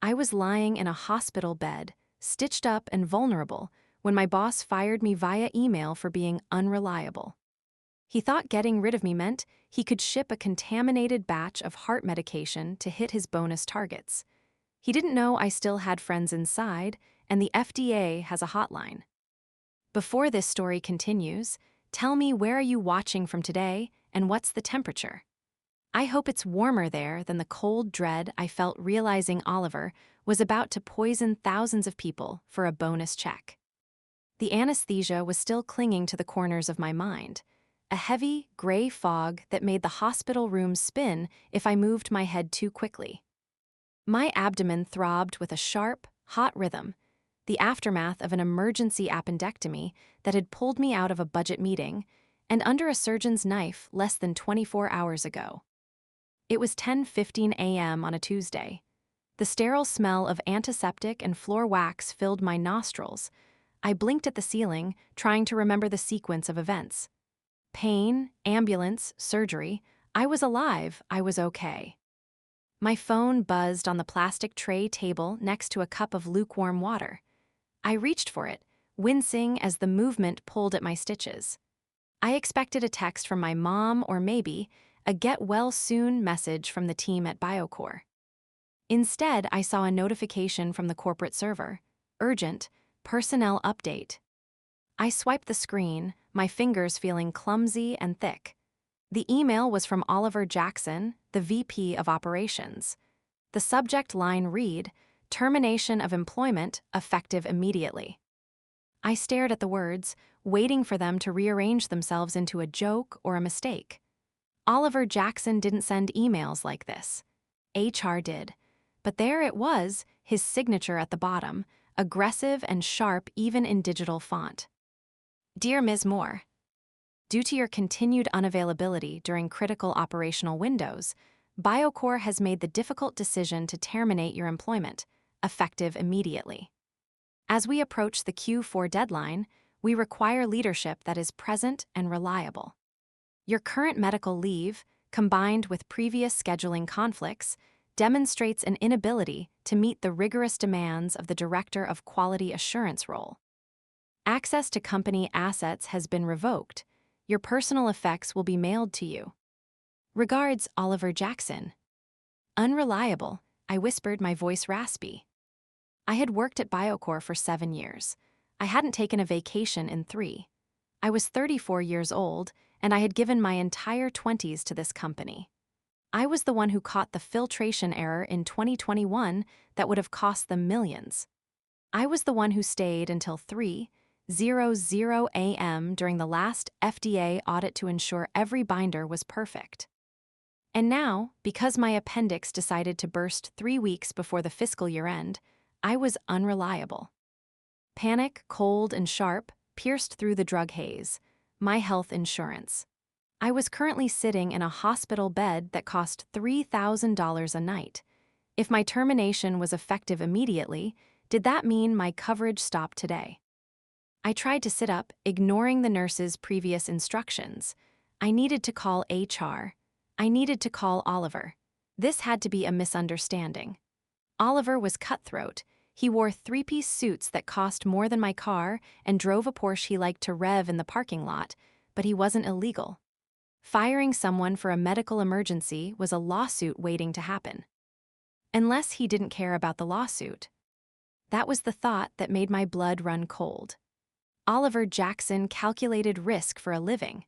I was lying in a hospital bed, stitched up and vulnerable, when my boss fired me via email for being unreliable. He thought getting rid of me meant he could ship a contaminated batch of heart medication to hit his bonus targets. He didn't know I still had friends inside, and the FDA has a hotline. Before this story continues, tell me, where are you watching from today, and what's the temperature? I hope it's warmer there than the cold dread I felt realizing Oliver was about to poison thousands of people for a bonus check. The anesthesia was still clinging to the corners of my mind, a heavy, gray fog that made the hospital room spin if I moved my head too quickly. My abdomen throbbed with a sharp, hot rhythm, the aftermath of an emergency appendectomy that had pulled me out of a budget meeting and under a surgeon's knife less than 24 hours ago. It was 10:15 a.m. on a Tuesday. The sterile smell of antiseptic and floor wax filled my nostrils. I blinked at the ceiling, trying to remember the sequence of events. Pain, ambulance, surgery. I was alive, I was okay. My phone buzzed on the plastic tray table next to a cup of lukewarm water. I reached for it, wincing as the movement pulled at my stitches. I expected a text from my mom or maybe a get-well-soon message from the team at BioCore. Instead, I saw a notification from the corporate server. Urgent, personnel update. I swiped the screen, my fingers feeling clumsy and thick. The email was from Oliver Jackson, the VP of Operations. The subject line read, "Termination of employment, effective immediately." I stared at the words, waiting for them to rearrange themselves into a joke or a mistake. Oliver Jackson didn't send emails like this. HR did. But there it was, his signature at the bottom, aggressive and sharp even in digital font. Dear Ms. Moore, due to your continued unavailability during critical operational windows, BioCore has made the difficult decision to terminate your employment, effective immediately. As we approach the Q4 deadline, we require leadership that is present and reliable. Your current medical leave, combined with previous scheduling conflicts, demonstrates an inability to meet the rigorous demands of the Director of Quality Assurance role. Access to company assets has been revoked. Your personal effects will be mailed to you. Regards, Oliver Jackson. Unreliable, I whispered, my voice raspy. I had worked at BioCore for 7 years. I hadn't taken a vacation in 3. I was 34 years old, and I had given my entire 20s to this company. I was the one who caught the filtration error in 2021 that would have cost them millions. I was the one who stayed until 3:00 a.m. during the last FDA audit to ensure every binder was perfect. And now, because my appendix decided to burst 3 weeks before the fiscal year end, I was unreliable. Panic, cold and sharp, pierced through the drug haze. My health insurance. I was currently sitting in a hospital bed that cost $3,000 a night. If my termination was effective immediately, did that mean my coverage stopped today? I tried to sit up, ignoring the nurse's previous instructions. I needed to call HR. I needed to call Oliver. This had to be a misunderstanding. Oliver was cutthroat. He wore 3-piece suits that cost more than my car and drove a Porsche he liked to rev in the parking lot, but he wasn't illegal. Firing someone for a medical emergency was a lawsuit waiting to happen. Unless he didn't care about the lawsuit. That was the thought that made my blood run cold. Oliver Jackson calculated risk for a living.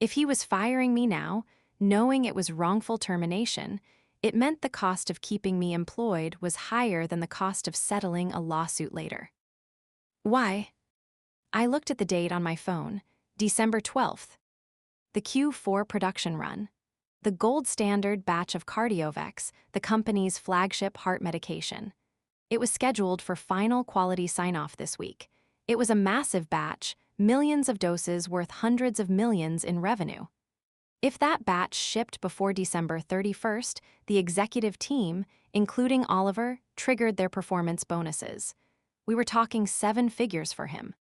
If he was firing me now, knowing it was wrongful termination, it meant the cost of keeping me employed was higher than the cost of settling a lawsuit later. Why? I looked at the date on my phone, December 12th. The Q4 production run. The gold standard batch of Cardiovex, the company's flagship heart medication. It was scheduled for final quality sign-off this week. It was a massive batch, millions of doses worth hundreds of millions in revenue. If that batch shipped before December 31st, the executive team, including Oliver, triggered their performance bonuses. We were talking 7 figures for him.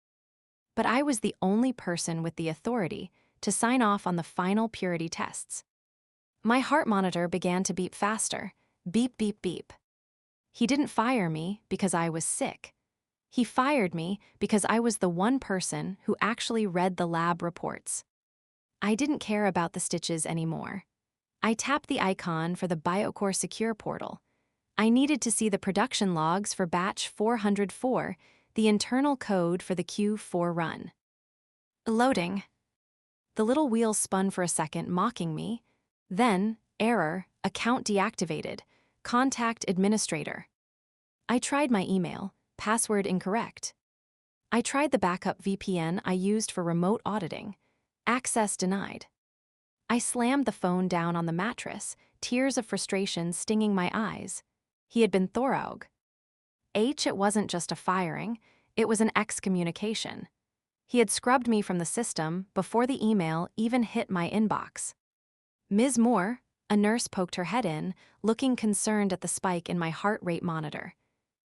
But I was the only person with the authority to sign off on the final purity tests. My heart monitor began to beep faster. Beep, beep, beep. He didn't fire me because I was sick. He fired me because I was the one person who actually read the lab reports. I didn't care about the stitches anymore. I tapped the icon for the BioCore Secure portal. I needed to see the production logs for batch 404, the internal code for the Q4 run. Loading. The little wheel spun for a second, mocking me. Then, error, account deactivated, contact administrator. I tried my email, password incorrect. I tried the backup VPN I used for remote auditing. Access denied. I slammed the phone down on the mattress, tears of frustration stinging my eyes. He had been thorough. It wasn't just a firing, it was an excommunication. He had scrubbed me from the system before the email even hit my inbox. Ms. Moore, a nurse poked her head in, looking concerned at the spike in my heart rate monitor.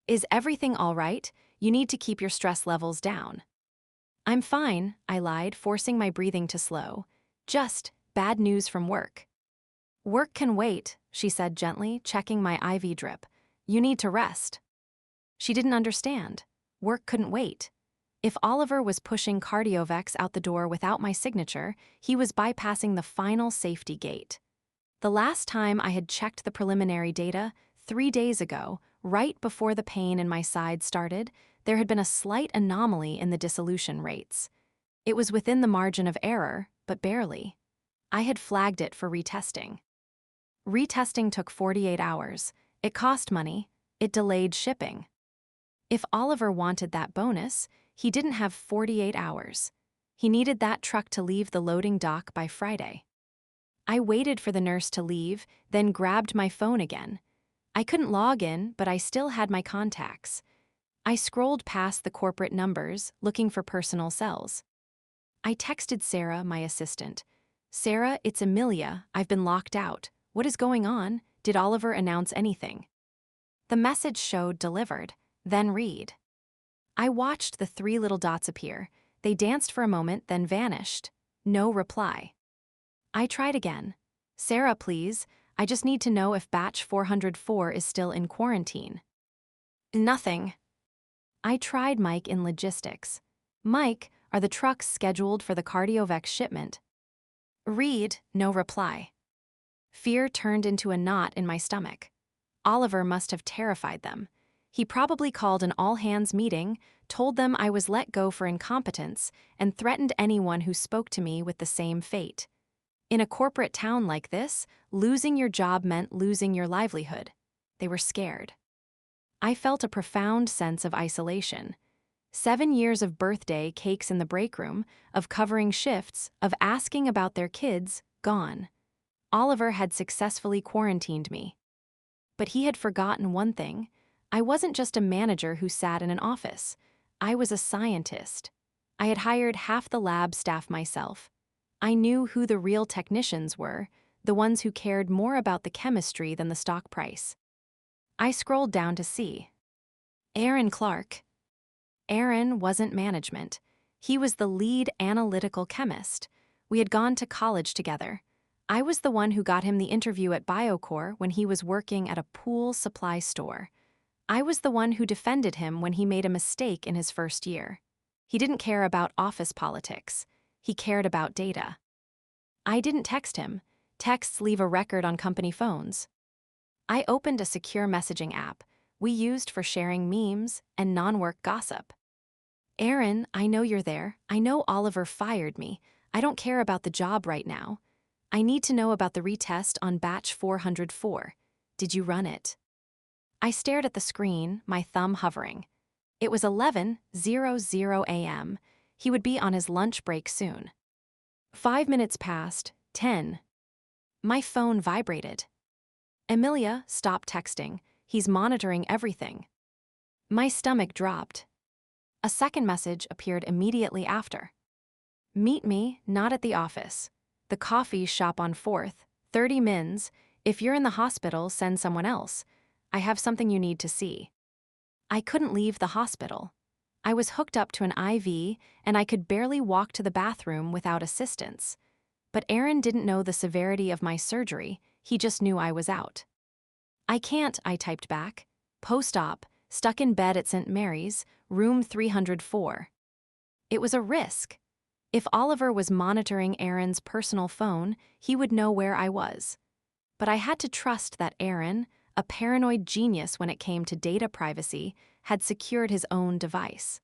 Is everything all right? You need to keep your stress levels down. I'm fine, I lied, forcing my breathing to slow. Just bad news from work. Work can wait, she said gently, checking my IV drip. You need to rest. She didn't understand. Work couldn't wait. If Oliver was pushing Cardiovex out the door without my signature, he was bypassing the final safety gate. The last time I had checked the preliminary data, 3 days ago, right before the pain in my side started, there had been a slight anomaly in the dissolution rates. It was within the margin of error, but barely. I had flagged it for retesting. Retesting took 48 hours. It cost money. It delayed shipping. If Oliver wanted that bonus, he didn't have 48 hours. He needed that truck to leave the loading dock by Friday. I waited for the nurse to leave, then grabbed my phone again. I couldn't log in, but I still had my contacts. I scrolled past the corporate numbers, looking for personal cells. I texted Sarah, my assistant. Sarah, it's Amelia. I've been locked out. What is going on? Did Oliver announce anything? The message showed delivered, then read. I watched the 3 little dots appear. They danced for a moment, then vanished. No reply. I tried again. Sarah, please. I just need to know if batch 404 is still in quarantine. Nothing. I tried Mike in logistics. Mike, are the trucks scheduled for the Cardiovex shipment? Read, no reply. Fear turned into a knot in my stomach. Oliver must have terrified them. He probably called an all-hands meeting, told them I was let go for incompetence, and threatened anyone who spoke to me with the same fate. In a corporate town like this, losing your job meant losing your livelihood. They were scared. I felt a profound sense of isolation. 7 years of birthday cakes in the break room, of covering shifts, of asking about their kids, gone. Oliver had successfully quarantined me. But he had forgotten one thing. I wasn't just a manager who sat in an office. I was a scientist. I had hired half the lab staff myself. I knew who the real technicians were, the ones who cared more about the chemistry than the stock price. I scrolled down to see. Aaron Clark. Aaron wasn't management. He was the lead analytical chemist. We had gone to college together. I was the one who got him the interview at BioCore when he was working at a pool supply store. I was the one who defended him when he made a mistake in his first year. He didn't care about office politics. He cared about data. I didn't text him. Texts leave a record on company phones. I opened a secure messaging app we used for sharing memes and non-work gossip. Aaron, I know you're there. I know Oliver fired me. I don't care about the job right now. I need to know about the retest on batch 404. Did you run it? I stared at the screen, my thumb hovering. It was 11:00 a.m. He would be on his lunch break soon. 5 minutes passed, 10. My phone vibrated. Amelia, stop texting. He's monitoring everything. My stomach dropped. A second message appeared immediately after. Meet me, not at the office. The coffee shop on 4th, 30 mins. If you're in the hospital, send someone else. I have something you need to see. I couldn't leave the hospital. I was hooked up to an IV, and I could barely walk to the bathroom without assistance. But Aaron didn't know the severity of my surgery. He just knew I was out. I can't, I typed back. Post-op, stuck in bed at St. Mary's, room 304. It was a risk. If Oliver was monitoring Aaron's personal phone, he would know where I was. But I had to trust that Aaron, a paranoid genius when it came to data privacy, had secured his own device.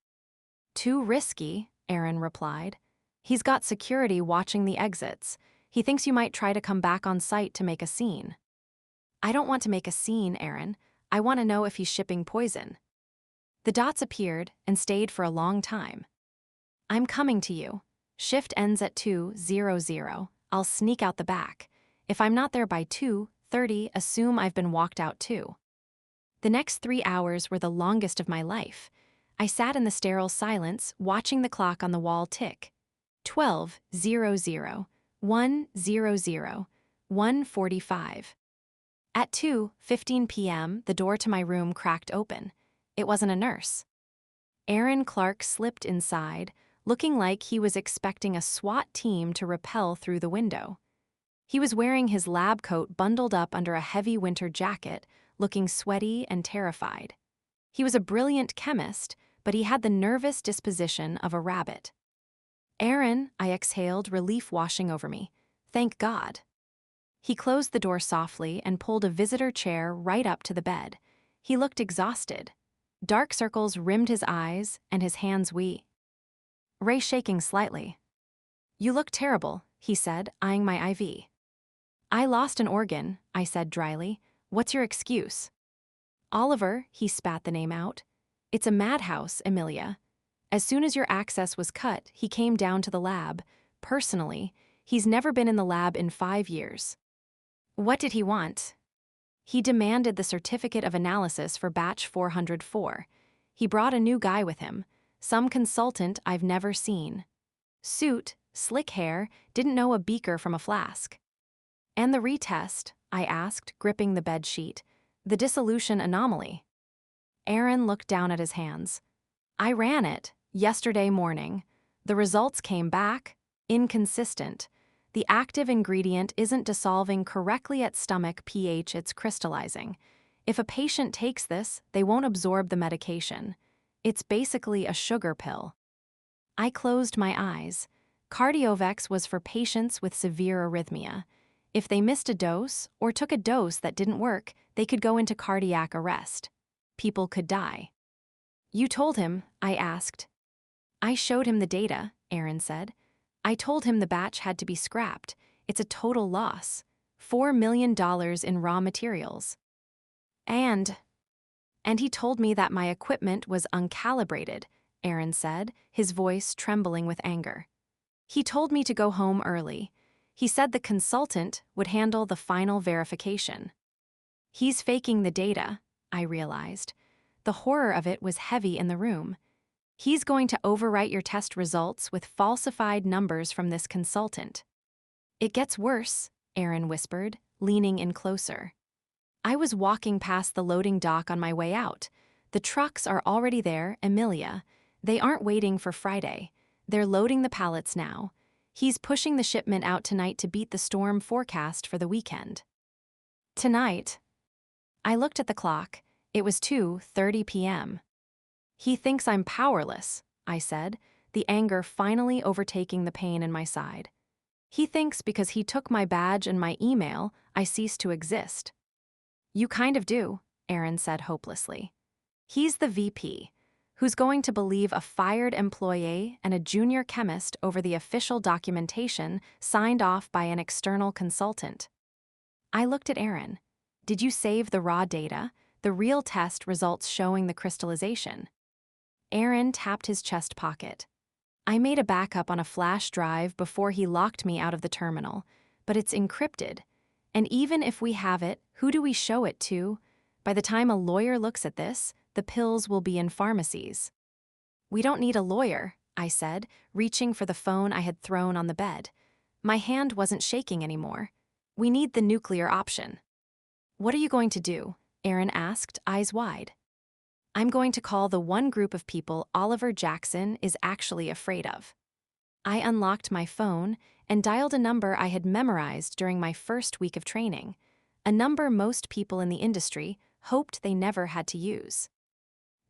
Too risky, Aaron replied. He's got security watching the exits. He thinks you might try to come back on site to make a scene. I don't want to make a scene, Aaron. I want to know if he's shipping poison. The dots appeared and stayed for a long time. I'm coming to you. Shift ends at 2:00. I'll sneak out the back. If I'm not there by 2:30, assume I've been walked out too. The next 3 hours were the longest of my life. I sat in the sterile silence, watching the clock on the wall tick. 12:00, 1:00, 1:45. At 2:15 p.m., the door to my room cracked open. It wasn't a nurse. Aaron Clark slipped inside, looking like he was expecting a SWAT team to rappel through the window. He was wearing his lab coat bundled up under a heavy winter jacket, looking sweaty and terrified. He was a brilliant chemist, but he had the nervous disposition of a rabbit. Aaron, I exhaled, relief washing over me. Thank God. He closed the door softly and pulled a visitor chair right up to the bed. He looked exhausted. Dark circles rimmed his eyes and his hands Ray shaking slightly. You look terrible, he said, eyeing my IV. I lost an organ, I said dryly. What's your excuse? Oliver, he spat the name out. It's a madhouse, Emilia. As soon as your access was cut, he came down to the lab. Personally, he's never been in the lab in 5 years. What did he want? He demanded the certificate of analysis for batch 404. He brought a new guy with him, some consultant I've never seen. Suit, slick hair, didn't know a beaker from a flask. And the retest, I asked, gripping the bed sheet. The dissolution anomaly. Aaron looked down at his hands. I ran it, yesterday morning. The results came back inconsistent. The active ingredient isn't dissolving correctly at stomach pH, it's crystallizing. If a patient takes this, they won't absorb the medication. It's basically a sugar pill. I closed my eyes. Cardiovex was for patients with severe arrhythmia. If they missed a dose or took a dose that didn't work, they could go into cardiac arrest. People could die. You told him, I asked. I showed him the data, Aaron said. I told him the batch had to be scrapped. It's a total loss. $4 million in raw materials. And he told me that my equipment was uncalibrated, Aaron said, his voice trembling with anger. He told me to go home early. He said the consultant would handle the final verification. He's faking the data, I realized. The horror of it was heavy in the room. He's going to overwrite your test results with falsified numbers from this consultant. It gets worse, Aaron whispered, leaning in closer. I was walking past the loading dock on my way out. The trucks are already there, Emilia. They aren't waiting for Friday. They're loading the pallets now. He's pushing the shipment out tonight to beat the storm forecast for the weekend. Tonight. I looked at the clock. It was 2:30 p.m. He thinks I'm powerless, I said, the anger finally overtaking the pain in my side. He thinks because he took my badge and my email, I cease to exist. You kind of do, Aaron said hopelessly. He's the VP. Who's going to believe a fired employee and a junior chemist over the official documentation signed off by an external consultant? I looked at Aaron. Did you save the raw data, the real test results showing the crystallization? Aaron tapped his chest pocket. I made a backup on a flash drive before he locked me out of the terminal, but it's encrypted. And even if we have it, who do we show it to? By the time a lawyer looks at this, the pills will be in pharmacies. We don't need a lawyer, I said, reaching for the phone I had thrown on the bed. My hand wasn't shaking anymore. We need the nuclear option. What are you going to do? Aaron asked, eyes wide. I'm going to call the one group of people Oliver Jackson is actually afraid of. I unlocked my phone and dialed a number I had memorized during my first week of training, a number most people in the industry, hoped they never had to use.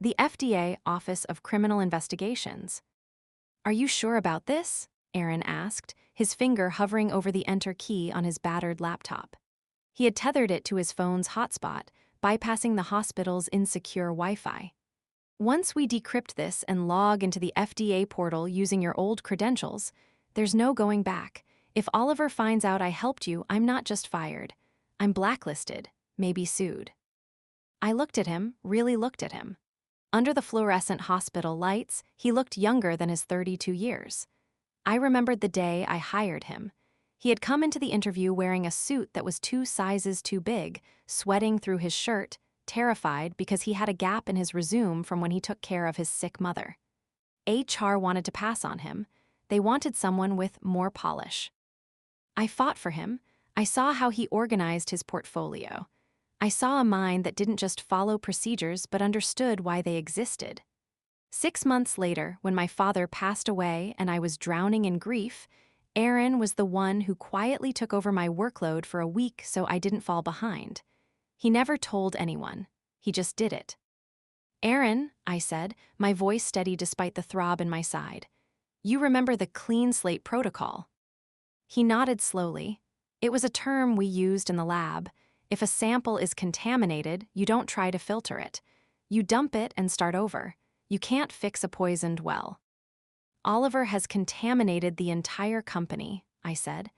The FDA Office of Criminal Investigations. "Are you sure about this?" Aaron asked, his finger hovering over the enter key on his battered laptop. He had tethered it to his phone's hotspot, bypassing the hospital's insecure Wi-Fi. "Once we decrypt this and log into the FDA portal using your old credentials, there's no going back. If Oliver finds out I helped you, I'm not just fired. I'm blacklisted, maybe sued." I looked at him, really looked at him. Under the fluorescent hospital lights, he looked younger than his 32 years. I remembered the day I hired him. He had come into the interview wearing a suit that was 2 sizes too big, sweating through his shirt, terrified because he had a gap in his resume from when he took care of his sick mother. HR wanted to pass on him. They wanted someone with more polish. I fought for him. I saw how he organized his portfolio. I saw a mind that didn't just follow procedures but understood why they existed. 6 months later, when my father passed away and I was drowning in grief, Aaron was the one who quietly took over my workload for a week so I didn't fall behind. He never told anyone. He just did it. "Aaron," I said, my voice steady despite the throb in my side, "you remember the clean slate protocol?" He nodded slowly. "It was a term we used in the lab. If a sample is contaminated, you don't try to filter it. You dump it and start over. You can't fix a poisoned well." "Oliver has contaminated the entire company," I said.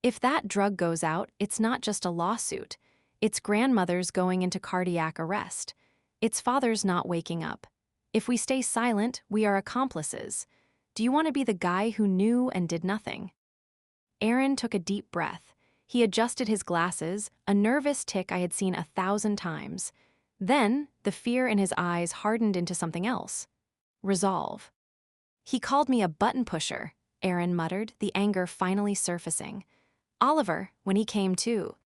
"If that drug goes out, it's not just a lawsuit. It's grandmother's going into cardiac arrest. It's father's not waking up. If we stay silent, we are accomplices. Do you want to be the guy who knew and did nothing?" Aaron took a deep breath. He adjusted his glasses, a nervous tic I had seen 1,000 times. Then, the fear in his eyes hardened into something else. Resolve. "He called me a button pusher," Aaron muttered, the anger finally surfacing. "Oliver, when he came to."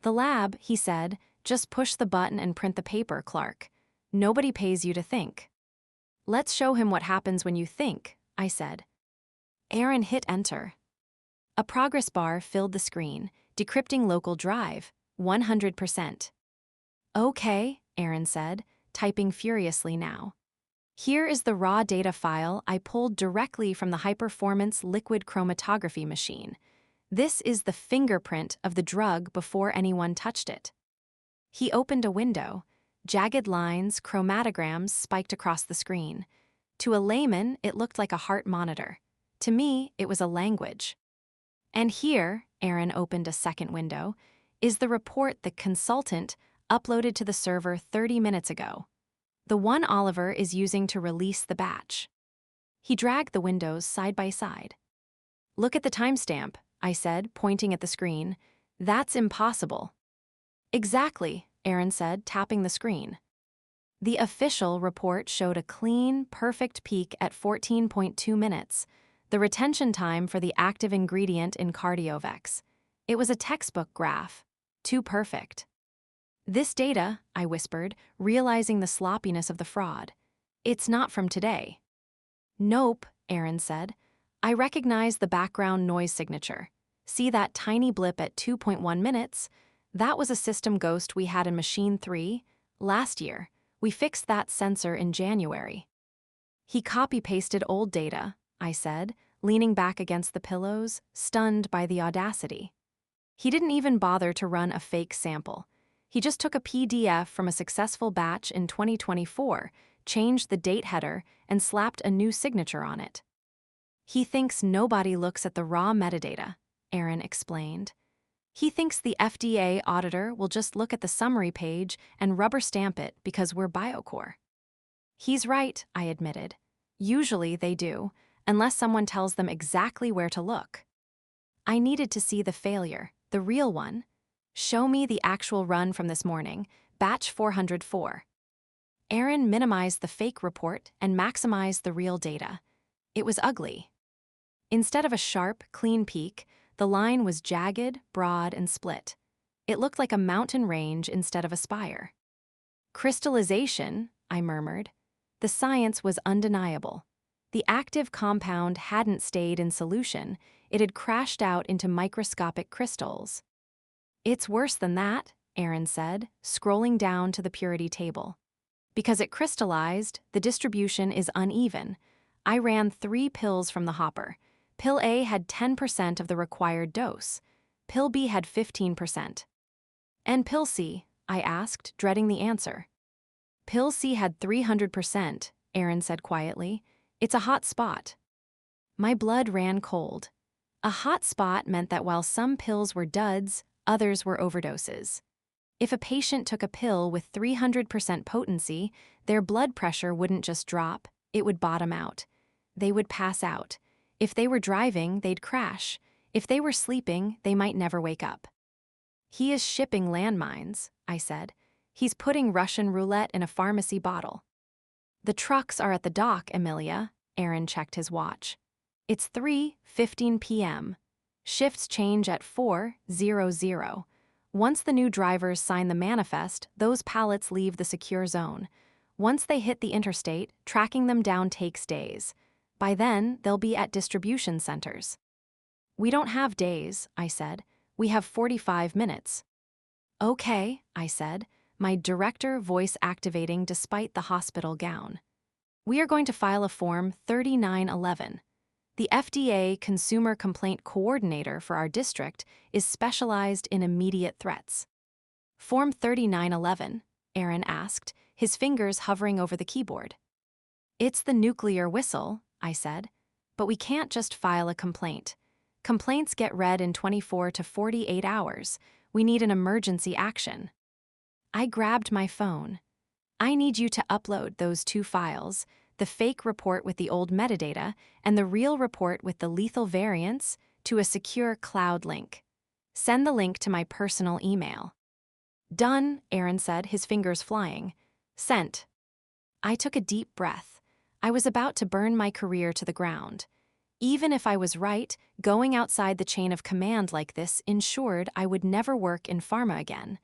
"The lab," he said, "just push the button and print the paper, Clark. Nobody pays you to think." "Let's show him what happens when you think," I said. Aaron hit enter. A progress bar filled the screen, decrypting local drive, 100%. "Okay," Aaron said, typing furiously now. "Here is the raw data file I pulled directly from the high-performance liquid chromatography machine. This is the fingerprint of the drug before anyone touched it." He opened a window. Jagged lines, chromatograms spiked across the screen. To a layman, it looked like a heart monitor. To me, it was a language. "And here," Aaron opened a second window, "is the report the consultant uploaded to the server 30 minutes ago. The one Oliver is using to release the batch." He dragged the windows side by side. "Look at the timestamp," I said, pointing at the screen. "That's impossible." "Exactly," Aaron said, tapping the screen. The official report showed a clean, perfect peak at 14.2 minutes, the retention time for the active ingredient in Cardiovex. It was a textbook graph. Too perfect. "This data," I whispered, realizing the sloppiness of the fraud. "It's not from today." "Nope," Aaron said. "I recognize the background noise signature. See that tiny blip at 2.1 minutes? That was a system ghost we had in Machine 3 last year. We fixed that sensor in January." "He copy-pasted old data," I said, leaning back against the pillows, stunned by the audacity. "He didn't even bother to run a fake sample. He just took a PDF from a successful batch in 2024, changed the date header, and slapped a new signature on it." "He thinks nobody looks at the raw metadata," Aaron explained. "He thinks the FDA auditor will just look at the summary page and rubber stamp it because we're Biocore." "He's right," I admitted. "Usually they do, unless someone tells them exactly where to look." I needed to see the failure, the real one. "Show me the actual run from this morning, batch 404. Aaron minimized the fake report and maximized the real data. It was ugly. Instead of a sharp, clean peak, the line was jagged, broad, and split. It looked like a mountain range instead of a spire. "Crystallization," I murmured. The science was undeniable. The active compound hadn't stayed in solution, it had crashed out into microscopic crystals. "It's worse than that," Aaron said, scrolling down to the purity table. Because it crystallized, the distribution is uneven. I ran 3 pills from the hopper. Pill A had 10% of the required dose. Pill B had 15%. And pill C? I asked, dreading the answer. Pill C had 300%, Aaron said quietly. It's a hot spot. My blood ran cold. A hot spot meant that while some pills were duds, others were overdoses. If a patient took a pill with 300% potency, their blood pressure wouldn't just drop, it would bottom out. They would pass out. If they were driving, they'd crash. If they were sleeping, they might never wake up. He is shipping landmines, I said. He's putting Russian roulette in a pharmacy bottle. The trucks are at the dock, Amelia. Aaron checked his watch. It's 3:15 p.m. Shifts change at 4:00. Once the new drivers sign the manifest, those pallets leave the secure zone. Once they hit the interstate, tracking them down takes days. By then, they'll be at distribution centers. We don't have days, I said. We have 45 minutes. Okay, I said, my director voice activating despite the hospital gown. We are going to file a Form 3911. The FDA Consumer Complaint Coordinator for our district is specialized in immediate threats. Form 3911, Aaron asked, his fingers hovering over the keyboard. It's the nuclear whistle, I said. But we can't just file a complaint. Complaints get read in 24 to 48 hours. We need an emergency action. I grabbed my phone. I need you to upload those 2 files, the fake report with the old metadata and the real report with the lethal variants, to a secure cloud link. Send the link to my personal email. Done, Aaron said, his fingers flying. Sent. I took a deep breath. I was about to burn my career to the ground. Even if I was right, going outside the chain of command like this ensured I would never work in pharma again.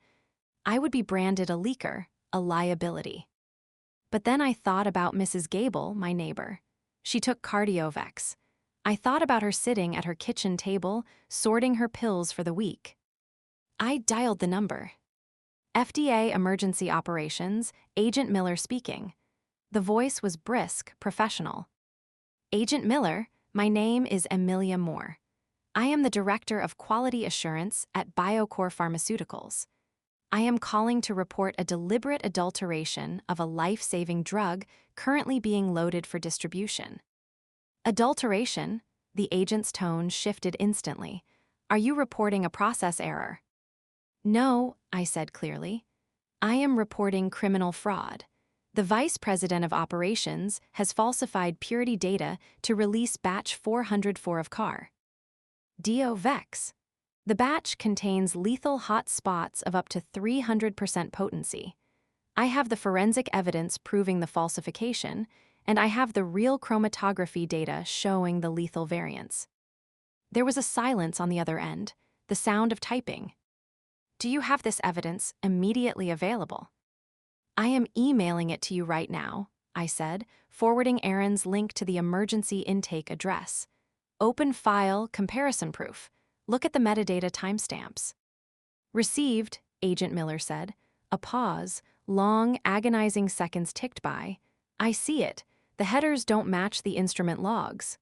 I would be branded a leaker, a liability. But then I thought about Mrs. Gable, my neighbor. She took Cardiovex. I thought about her sitting at her kitchen table, sorting her pills for the week. I dialed the number. FDA Emergency Operations, Agent Miller speaking. The voice was brisk, professional. Agent Miller, my name is Amelia Moore. I am the Director of Quality Assurance at BioCore Pharmaceuticals. I am calling to report a deliberate adulteration of a life-saving drug currently being loaded for distribution. Adulteration? The agent's tone shifted instantly. Are you reporting a process error? No, I said clearly. I am reporting criminal fraud. The Vice President of Operations has falsified purity data to release batch 404 of CAR. DO-Vex. The batch contains lethal hot spots of up to 300% potency. I have the forensic evidence proving the falsification, and I have the real chromatography data showing the lethal variants. There was a silence on the other end, the sound of typing. Do you have this evidence immediately available? I am emailing it to you right now, I said, forwarding Aaron's link to the emergency intake address. Open file, comparison proof. Look at the metadata timestamps. Received, Agent Miller said. A pause, long, agonizing seconds ticked by. I see it. The headers don't match the instrument logs.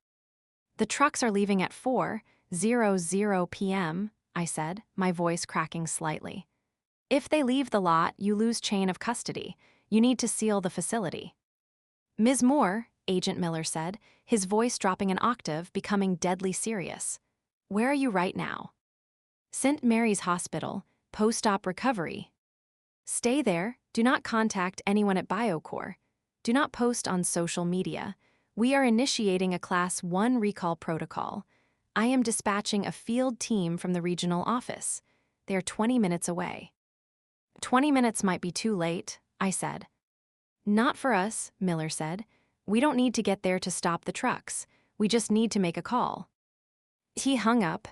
The trucks are leaving at 4:00 p.m., I said, my voice cracking slightly. If they leave the lot, you lose chain of custody. You need to seal the facility. Ms. Moore, Agent Miller said, his voice dropping an octave, becoming deadly serious. Where are you right now? St. Mary's Hospital, post-op recovery. Stay there. Do not contact anyone at BioCore. Do not post on social media. We are initiating a Class 1 recall protocol. I am dispatching a field team from the regional office. They are 20 minutes away. 20 minutes might be too late, I said. Not for us, Miller said. We don't need to get there to stop the trucks. We just need to make a call. He hung up.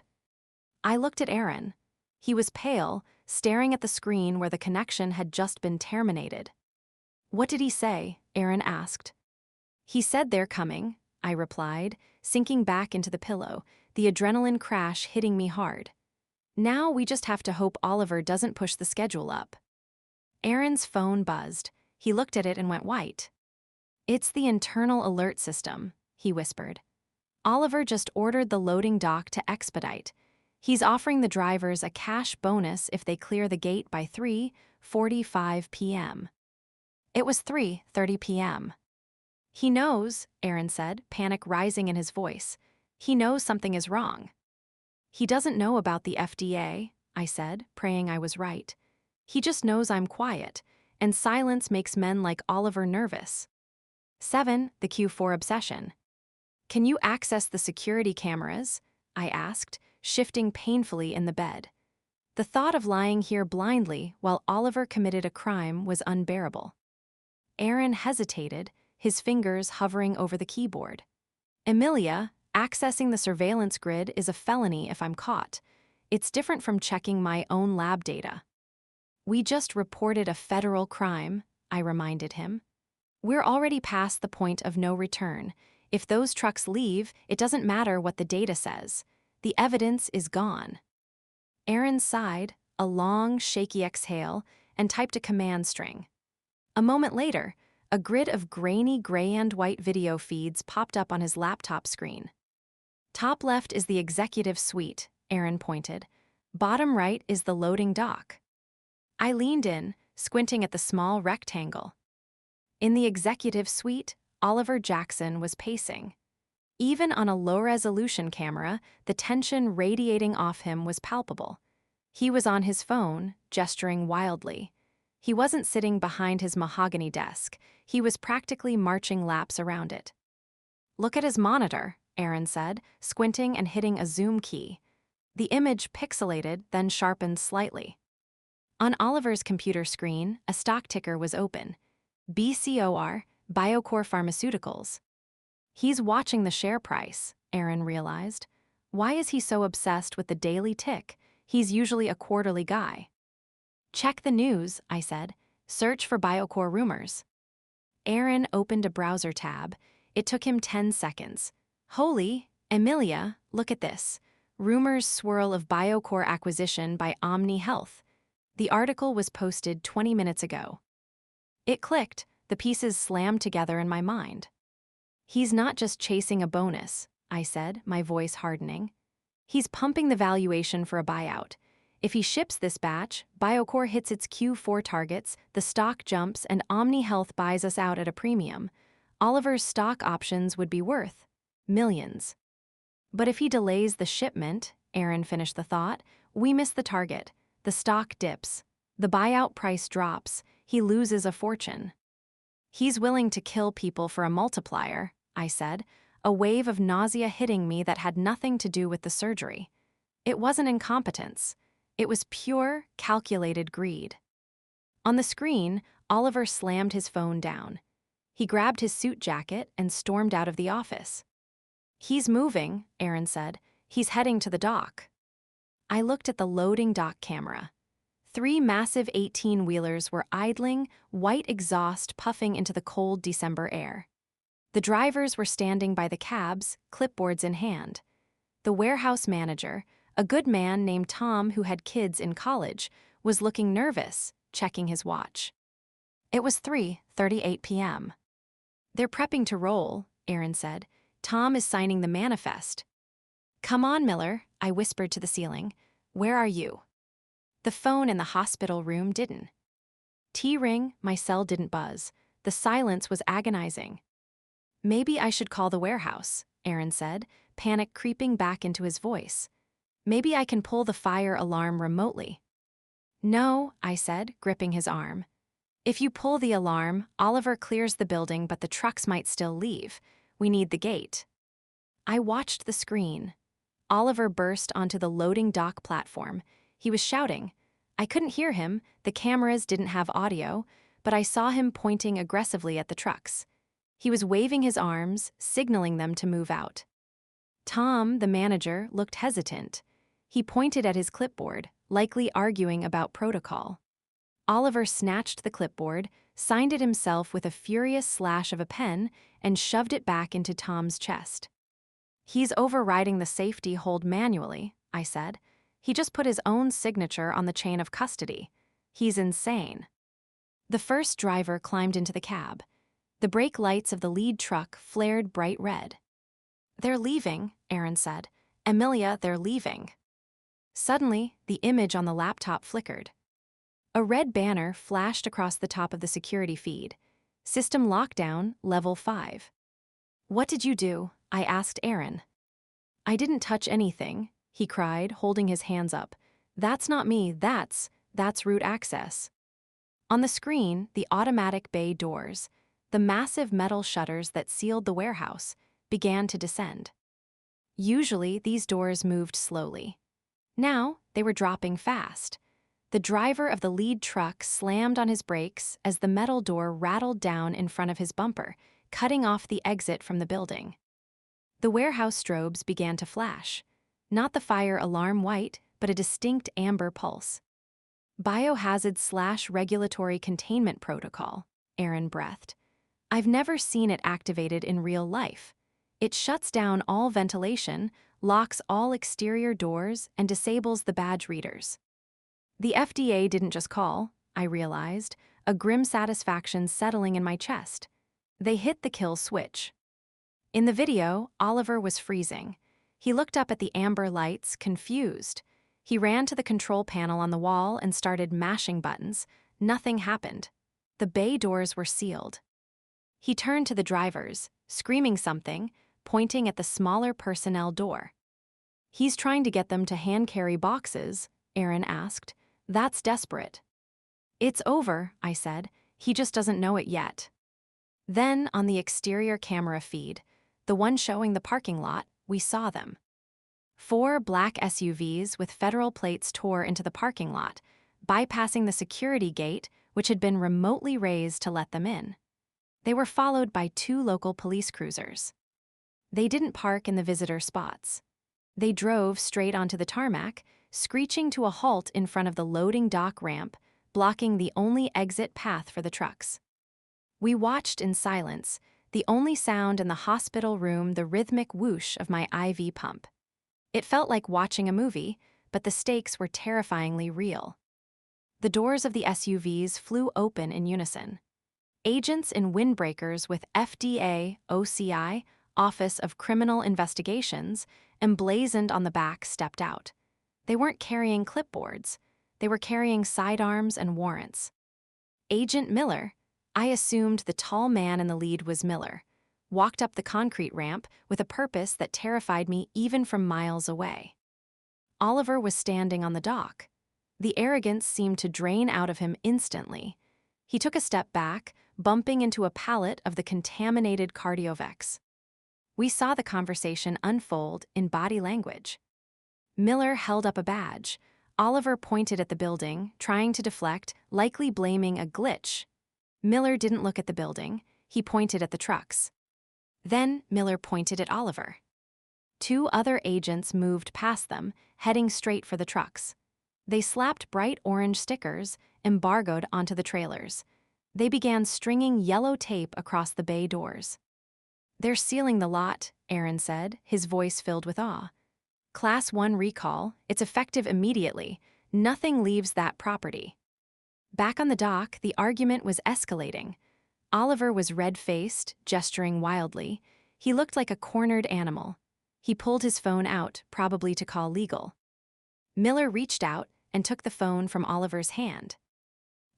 I looked at Aaron. He was pale, staring at the screen where the connection had just been terminated. What did he say? Aaron asked. He said they're coming, I replied, sinking back into the pillow, the adrenaline crash hitting me hard. Now we just have to hope Oliver doesn't push the schedule up. Aaron's phone buzzed. He looked at it and went white. It's the internal alert system, he whispered. Oliver just ordered the loading dock to expedite. He's offering the drivers a cash bonus if they clear the gate by 3:45 p.m. It was 3:30 p.m. He knows, Aaron said, panic rising in his voice. He knows something is wrong. He doesn't know about the FDA, I said, praying I was right. He just knows I'm quiet, and silence makes men like Oliver nervous. 7. The Q4 obsession. Can you access the security cameras? I asked, shifting painfully in the bed. The thought of lying here blindly while Oliver committed a crime was unbearable. Aaron hesitated, his fingers hovering over the keyboard. Emilia, accessing the surveillance grid is a felony if I'm caught. It's different from checking my own lab data. We just reported a federal crime, I reminded him. We're already past the point of no return. If those trucks leave, it doesn't matter what the data says. The evidence is gone. Aaron sighed, a long, shaky exhale, and typed a command string. A moment later, a grid of grainy gray and white video feeds popped up on his laptop screen. Top left is the executive suite, Aaron pointed. Bottom right is the loading dock. I leaned in, squinting at the small rectangle. In the executive suite, Oliver Jackson was pacing. Even on a low-resolution camera, the tension radiating off him was palpable. He was on his phone, gesturing wildly. He wasn't sitting behind his mahogany desk. He was practically marching laps around it. Look at his monitor, Aaron said, squinting and hitting a zoom key. The image pixelated, then sharpened slightly. On Oliver's computer screen, a stock ticker was open. BCOR, Biocore Pharmaceuticals. He's watching the share price, Aaron realized. Why is he so obsessed with the daily tick? He's usually a quarterly guy. Check the news, I said. Search for Biocore rumors. Aaron opened a browser tab. It took him 10 seconds. Holy, Emilia, look at this. Rumors swirl of Biocore acquisition by Omni Health. The article was posted 20 minutes ago. It clicked, the pieces slammed together in my mind. He's not just chasing a bonus, I said, my voice hardening. He's pumping the valuation for a buyout. If he ships this batch, Biocore hits its Q4 targets, the stock jumps, and Omni Health buys us out at a premium. Oliver's stock options would be worth millions. But if he delays the shipment, Aaron finished the thought, we miss the target. The stock dips. The buyout price drops. He loses a fortune. He's willing to kill people for a multiplier, I said, a wave of nausea hitting me that had nothing to do with the surgery. It wasn't incompetence. It was pure, calculated greed. On the screen, Oliver slammed his phone down. He grabbed his suit jacket and stormed out of the office. He's moving, Aaron said. He's heading to the dock. I looked at the loading dock camera. 3 massive 18-wheelers were idling, white exhaust puffing into the cold December air. The drivers were standing by the cabs, clipboards in hand. The warehouse manager, a good man named Tom who had kids in college, was looking nervous, checking his watch. It was 3:38 p.m. They're prepping to roll, Aaron said. Tom is signing the manifest. Come on, Miller, I whispered to the ceiling. Where are you? The phone in the hospital room didn't. Ring, my cell didn't buzz. The silence was agonizing. Maybe I should call the warehouse, Aaron said, panic creeping back into his voice. Maybe I can pull the fire alarm remotely. No, I said, gripping his arm. If you pull the alarm, Oliver clears the building, but the trucks might still leave. We need the gate. I watched the screen. Oliver burst onto the loading dock platform. He was shouting. I couldn't hear him, the cameras didn't have audio, but I saw him pointing aggressively at the trucks. He was waving his arms, signaling them to move out. Tom, the manager, looked hesitant. He pointed at his clipboard, likely arguing about protocol. Oliver snatched the clipboard, signed it himself with a furious slash of a pen, and shoved it back into Tom's chest. He's overriding the safety hold manually, I said. He just put his own signature on the chain of custody. He's insane. The first driver climbed into the cab. The brake lights of the lead truck flared bright red. "They're leaving," Aaron said. "Emilia, they're leaving." Suddenly, the image on the laptop flickered. A red banner flashed across the top of the security feed. "System lockdown, level 5. "What did you do?" I asked Aaron. "I didn't touch anything," he cried, holding his hands up. "That's not me, that's root access." On the screen, the automatic bay doors, the massive metal shutters that sealed the warehouse, began to descend. Usually, these doors moved slowly. Now, they were dropping fast. The driver of the lead truck slammed on his brakes as the metal door rattled down in front of his bumper, cutting off the exit from the building. The warehouse strobes began to flash. Not the fire alarm white, but a distinct amber pulse. "Biohazard/regulatory containment protocol," Aaron breathed. "I've never seen it activated in real life. It shuts down all ventilation, locks all exterior doors, and disables the badge readers." The FDA didn't just call, I realized, a grim satisfaction settling in my chest. They hit the kill switch. In the video, Oliver was freezing. He looked up at the amber lights, confused. He ran to the control panel on the wall and started mashing buttons. Nothing happened. The bay doors were sealed. He turned to the drivers, screaming something, pointing at the smaller personnel door. "He's trying to get them to hand-carry boxes," Aaron asked. "That's desperate." "It's over," I said. "He just doesn't know it yet." Then, on the exterior camera feed, the one showing the parking lot, we saw them. 4 black SUVs with federal plates tore into the parking lot, bypassing the security gate, which had been remotely raised to let them in. They were followed by 2 local police cruisers. They didn't park in the visitor spots. They drove straight onto the tarmac, screeching to a halt in front of the loading dock ramp, blocking the only exit path for the trucks. We watched in silence, the only sound in the hospital room the rhythmic whoosh of my IV pump. It felt like watching a movie, but the stakes were terrifyingly real. The doors of the SUVs flew open in unison. Agents in windbreakers with FDA, OCI, Office of Criminal Investigations, emblazoned on the back stepped out. They weren't carrying clipboards. They were carrying sidearms and warrants. Agent Miller, I assumed the tall man in the lead was Miller, walked up the concrete ramp with a purpose that terrified me even from miles away. Oliver was standing on the dock. The arrogance seemed to drain out of him instantly. He took a step back, bumping into a pallet of the contaminated Cardiovex. We saw the conversation unfold in body language. Miller held up a badge. Oliver pointed at the building, trying to deflect, likely blaming a glitch. Miller didn't look at the building. He pointed at the trucks. Then Miller pointed at Oliver. 2 other agents moved past them, heading straight for the trucks. They slapped bright orange stickers, embargoed onto the trailers. They began stringing yellow tape across the bay doors. "They're sealing the lot," Aaron said, his voice filled with awe. "Class 1 recall, it's effective immediately. Nothing leaves that property." Back on the dock, the argument was escalating. Oliver was red-faced, gesturing wildly. He looked like a cornered animal. He pulled his phone out, probably to call legal. Miller reached out and took the phone from Oliver's hand.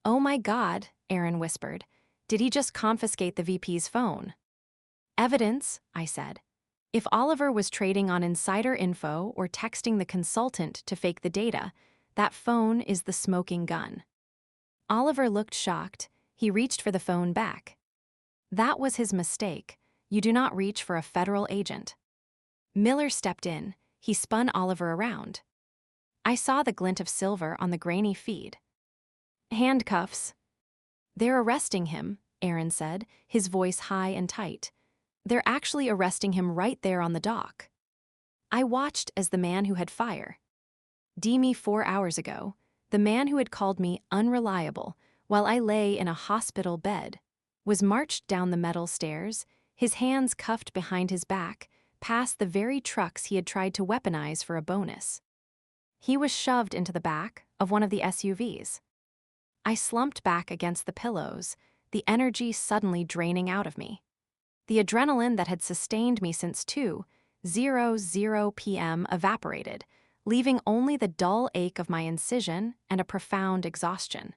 "Oh my God," Aaron whispered. "Did he just confiscate the VP's phone?" "Evidence," I said. "If Oliver was trading on insider info or texting the consultant to fake the data, that phone is the smoking gun." Oliver looked shocked. He reached for the phone back. That was his mistake. You do not reach for a federal agent. Miller stepped in. He spun Oliver around. I saw the glint of silver on the grainy feed. "Handcuffs." "They're arresting him," Aaron said, his voice high and tight. "They're actually arresting him right there on the dock." I watched as the man who had fire. Me 4 hours ago, the man who had called me unreliable while I lay in a hospital bed, was marched down the metal stairs, his hands cuffed behind his back, past the very trucks he had tried to weaponize for a bonus. He was shoved into the back of one of the SUVs. I slumped back against the pillows, the energy suddenly draining out of me. The adrenaline that had sustained me since 2:00 p.m. evaporated, leaving only the dull ache of my incision and a profound exhaustion.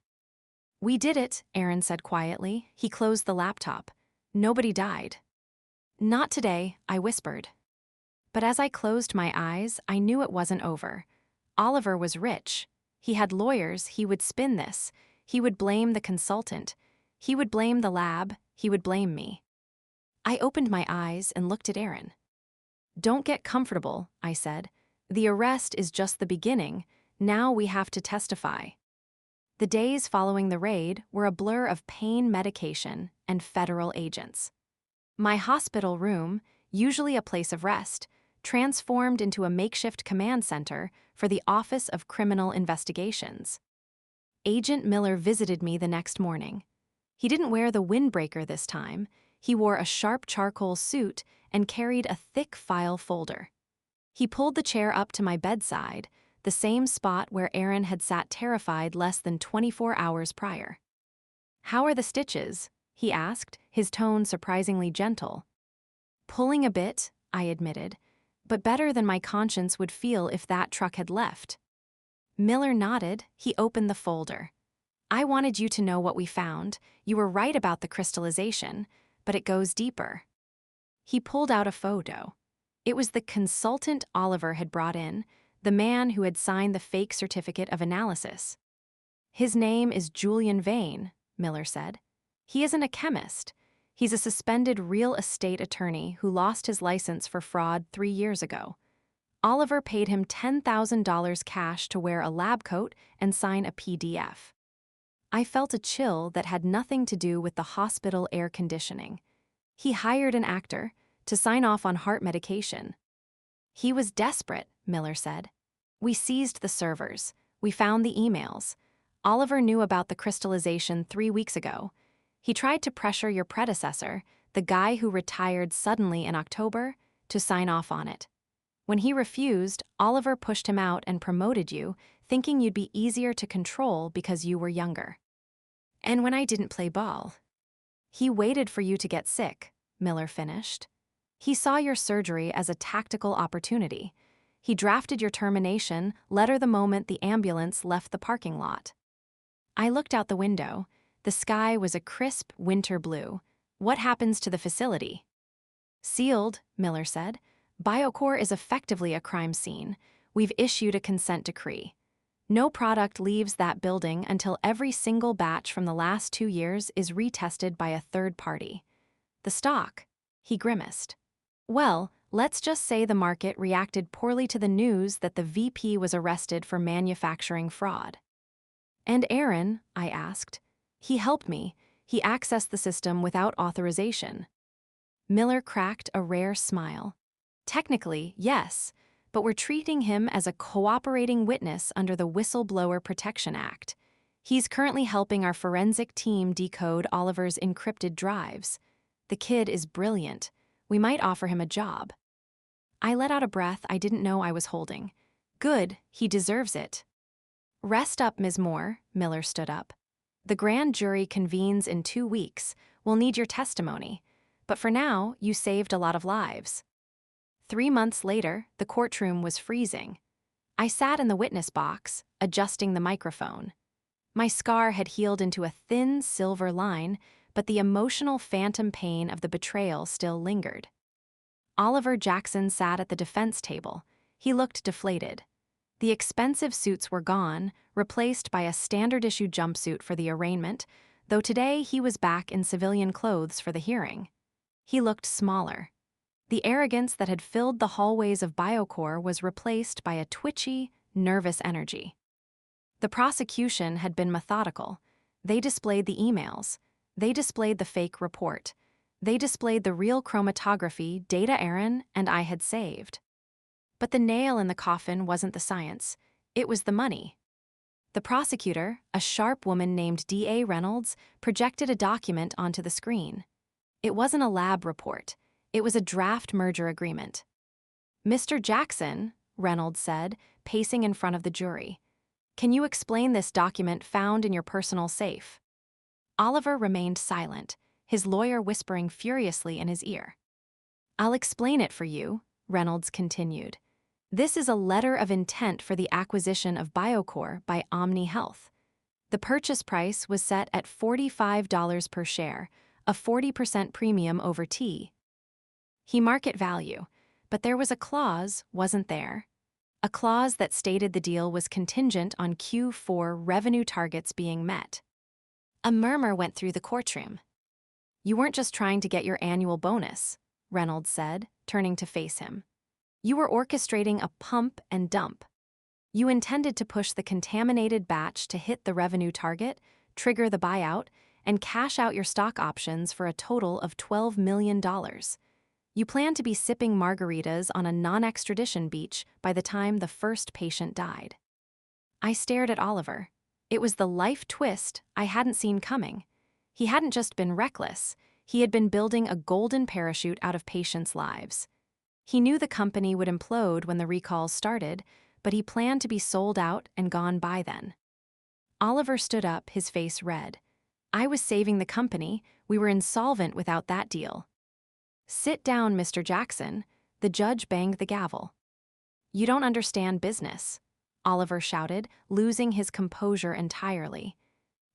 "We did it," Aaron said quietly. He closed the laptop. "Nobody died." "Not today," I whispered. But as I closed my eyes, I knew it wasn't over. Oliver was rich. He had lawyers. He would spin this. He would blame the consultant. He would blame the lab. He would blame me. I opened my eyes and looked at Aaron. "Don't get comfortable," I said. "The arrest is just the beginning. Now we have to testify." The days following the raid were a blur of pain medication and federal agents. My hospital room, usually a place of rest, transformed into a makeshift command center for the Office of Criminal Investigations. Agent Miller visited me the next morning. He didn't wear the windbreaker this time. He wore a sharp charcoal suit and carried a thick file folder. He pulled the chair up to my bedside, the same spot where Aaron had sat terrified less than 24 hours prior. "How are the stitches?" he asked, his tone surprisingly gentle. "Pulling a bit," I admitted, "but better than my conscience would feel if that truck had left." Miller nodded. He opened the folder. "I wanted you to know what we found. You were right about the crystallization, but it goes deeper." He pulled out a photo. It was the consultant Oliver had brought in, the man who had signed the fake certificate of analysis. "His name is Julian Vane," Miller said. "He isn't a chemist. He's a suspended real estate attorney who lost his license for fraud 3 years ago. Oliver paid him $10,000 cash to wear a lab coat and sign a PDF. I felt a chill that had nothing to do with the hospital air conditioning. He hired an actor to sign off on heart medication. "He was desperate," Miller said. "We seized the servers. We found the emails. Oliver knew about the crystallization 3 weeks ago. He tried to pressure your predecessor, the guy who retired suddenly in October, to sign off on it. When he refused, Oliver pushed him out and promoted you, thinking you'd be easier to control because you were younger. And when I didn't play ball, he waited for you to get sick," Miller finished. "He saw your surgery as a tactical opportunity. He drafted your termination letter the moment the ambulance left the parking lot." I looked out the window. The sky was a crisp winter blue. "What happens to the facility?" "Sealed," Miller said. "Biocore is effectively a crime scene. We've issued a consent decree. No product leaves that building until every single batch from the last 2 years is retested by a third party." "The stock," he grimaced. "Well, let's just say the market reacted poorly to the news that the VP was arrested for manufacturing fraud." "And Aaron?" I asked. "He helped me. He accessed the system without authorization." Miller cracked a rare smile. "Technically, yes, but we're treating him as a cooperating witness under the Whistleblower Protection Act. He's currently helping our forensic team decode Oliver's encrypted drives. The kid is brilliant. We might offer him a job." I let out a breath I didn't know I was holding. "Good, he deserves it." "Rest up, Ms. Moore," Miller stood up. "The grand jury convenes in 2 weeks. We'll need your testimony. But for now, you saved a lot of lives." 3 months later, the courtroom was freezing. I sat in the witness box, adjusting the microphone. My scar had healed into a thin silver line, but the emotional phantom pain of the betrayal still lingered. Oliver Jackson sat at the defense table. He looked deflated. The expensive suits were gone, replaced by a standard-issue jumpsuit for the arraignment, though today he was back in civilian clothes for the hearing. He looked smaller. The arrogance that had filled the hallways of Biocore was replaced by a twitchy, nervous energy. The prosecution had been methodical. They displayed the emails. They displayed the fake report. They displayed the real chromatography data Aaron and I had saved. But the nail in the coffin wasn't the science. It was the money. The prosecutor, a sharp woman named D.A. Reynolds, projected a document onto the screen. It wasn't a lab report. It was a draft merger agreement. "Mr. Jackson," Reynolds said, pacing in front of the jury. "Can you explain this document found in your personal safe?" Oliver remained silent, his lawyer whispering furiously in his ear. "I'll explain it for you," Reynolds continued. "This is a letter of intent for the acquisition of Biocore by Omni Health. The purchase price was set at $45 per share, a 40% premium over T. Market value, but there was a clause, wasn't there? A clause that stated the deal was contingent on Q4 revenue targets being met." A murmur went through the courtroom. "You weren't just trying to get your annual bonus," Reynolds said, turning to face him. "You were orchestrating a pump and dump. You intended to push the contaminated batch to hit the revenue target, trigger the buyout, and cash out your stock options for a total of $12 million. You planned to be sipping margaritas on a non-extradition beach by the time the first patient died." I stared at Oliver. It was the life twist I hadn't seen coming. He hadn't just been reckless, he had been building a golden parachute out of patients' lives. He knew the company would implode when the recalls started, but he planned to be sold out and gone by then. Oliver stood up, his face red. "I was saving the company. We were insolvent without that deal." "Sit down, Mr. Jackson." The judge banged the gavel. "You don't understand business," Oliver shouted, losing his composure entirely.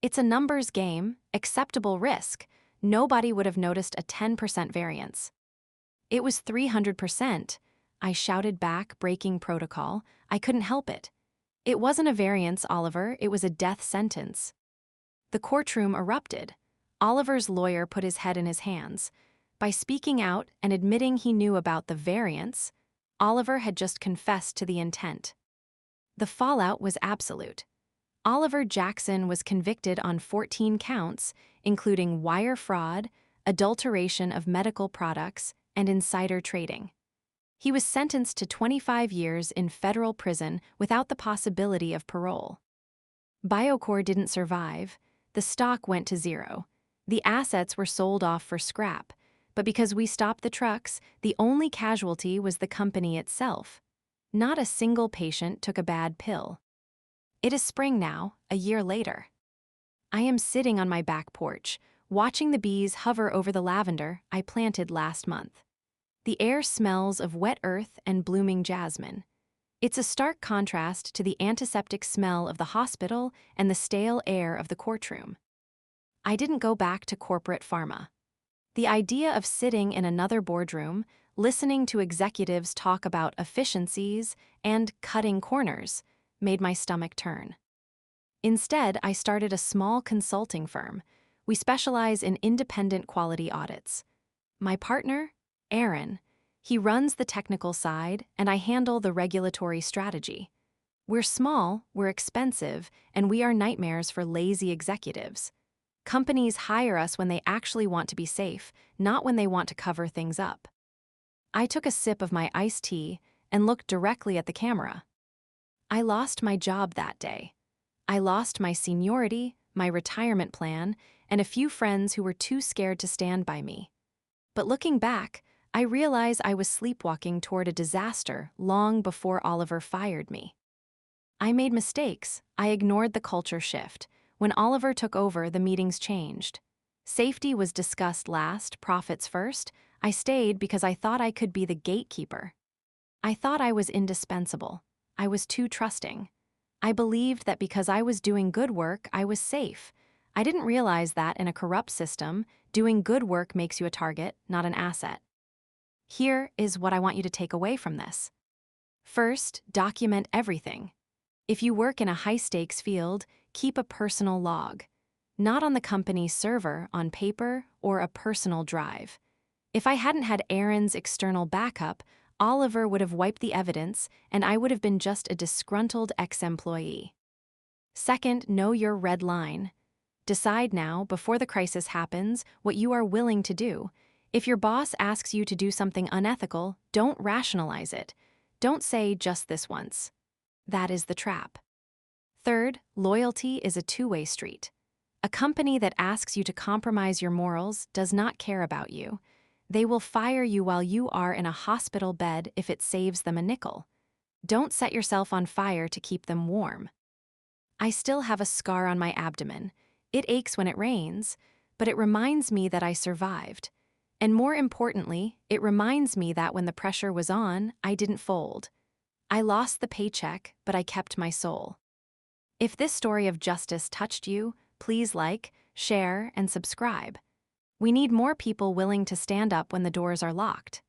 "It's a numbers game, acceptable risk. Nobody would have noticed a 10% variance." "It was 300%, I shouted back, breaking protocol. I couldn't help it. "It wasn't a variance, Oliver, it was a death sentence." The courtroom erupted. Oliver's lawyer put his head in his hands. By speaking out and admitting he knew about the variance, Oliver had just confessed to the intent. The fallout was absolute. Oliver Jackson was convicted on 14 counts, including wire fraud, adulteration of medical products, and insider trading. He was sentenced to 25 years in federal prison without the possibility of parole. Biocore didn't survive. The stock went to zero. The assets were sold off for scrap, but because we stopped the trucks, the only casualty was the company itself. Not a single patient took a bad pill. It is spring now, a year later. I am sitting on my back porch, watching the bees hover over the lavender I planted last month. The air smells of wet earth and blooming jasmine. It's a stark contrast to the antiseptic smell of the hospital and the stale air of the courtroom. I didn't go back to corporate pharma. The idea of sitting in another boardroom, listening to executives talk about efficiencies and cutting corners, made my stomach turn. Instead, I started a small consulting firm. We specialize in independent quality audits. My partner, Aaron, he runs the technical side, and I handle the regulatory strategy. We're small, we're expensive, and we are nightmares for lazy executives. Companies hire us when they actually want to be safe, not when they want to cover things up. I took a sip of my iced tea and looked directly at the camera. I lost my job that day. I lost my seniority, my retirement plan, and a few friends who were too scared to stand by me. But looking back, I realize I was sleepwalking toward a disaster long before Oliver fired me. I made mistakes. I ignored the culture shift. When Oliver took over, the meetings changed. Safety was discussed last, profits first. I stayed because I thought I could be the gatekeeper. I thought I was indispensable. I was too trusting. I believed that because I was doing good work, I was safe. I didn't realize that in a corrupt system, doing good work makes you a target, not an asset. Here is what I want you to take away from this. First, document everything. If you work in a high-stakes field, keep a personal log. Not on the company's server, on paper, or a personal drive. If I hadn't had Aaron's external backup, Oliver would have wiped the evidence, and I would have been just a disgruntled ex-employee. Second, know your red line. Decide now, before the crisis happens, what you are willing to do. If your boss asks you to do something unethical, don't rationalize it. Don't say just this once. That is the trap. Third, loyalty is a two-way street. A company that asks you to compromise your morals does not care about you. They will fire you while you are in a hospital bed if it saves them a nickel. Don't set yourself on fire to keep them warm. I still have a scar on my abdomen. It aches when it rains, but it reminds me that I survived. And more importantly, it reminds me that when the pressure was on, I didn't fold. I lost the paycheck, but I kept my soul. If this story of justice touched you, please like, share, and subscribe. We need more people willing to stand up when the doors are locked.